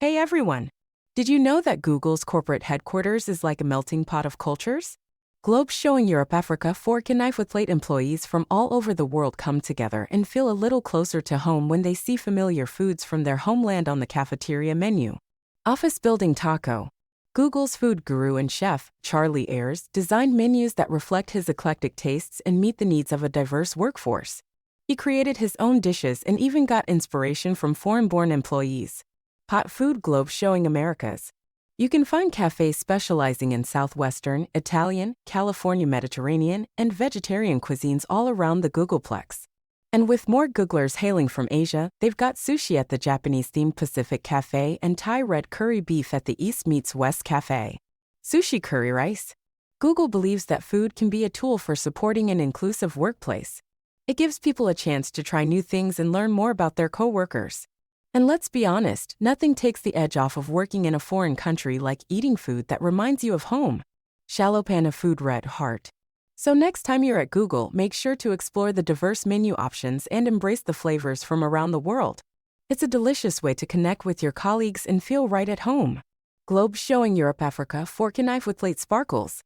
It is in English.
Hey everyone! Did you know that Google's corporate headquarters is like a melting pot of cultures? Globes showing Europe, Africa, fork and knife with plate employees from all over the world come together and feel a little closer to home when they see familiar foods from their homeland on the cafeteria menu. Office Building Taco. Google's food guru and chef, Charlie Ayers, designed menus that reflect his eclectic tastes and meet the needs of a diverse workforce. He created his own dishes and even got inspiration from foreign-born employees. Hot Food Globe showing Americas. You can find cafes specializing in Southwestern, Italian, California Mediterranean, and vegetarian cuisines all around the Googleplex. And with more Googlers hailing from Asia, they've got sushi at the Japanese-themed Pacific Café and Thai red curry beef at the East Meets West Café. Sushi curry rice. Google believes that food can be a tool for supporting an inclusive workplace. It gives people a chance to try new things and learn more about their coworkers. And let's be honest, nothing takes the edge off of working in a foreign country like eating food that reminds you of home. Shallow pan of food red heart. So next time you're at Google, make sure to explore the diverse menu options and embrace the flavors from around the world. It's a delicious way to connect with your colleagues and feel right at home. Globe showing Europe, Africa, fork and knife with plate sparkles.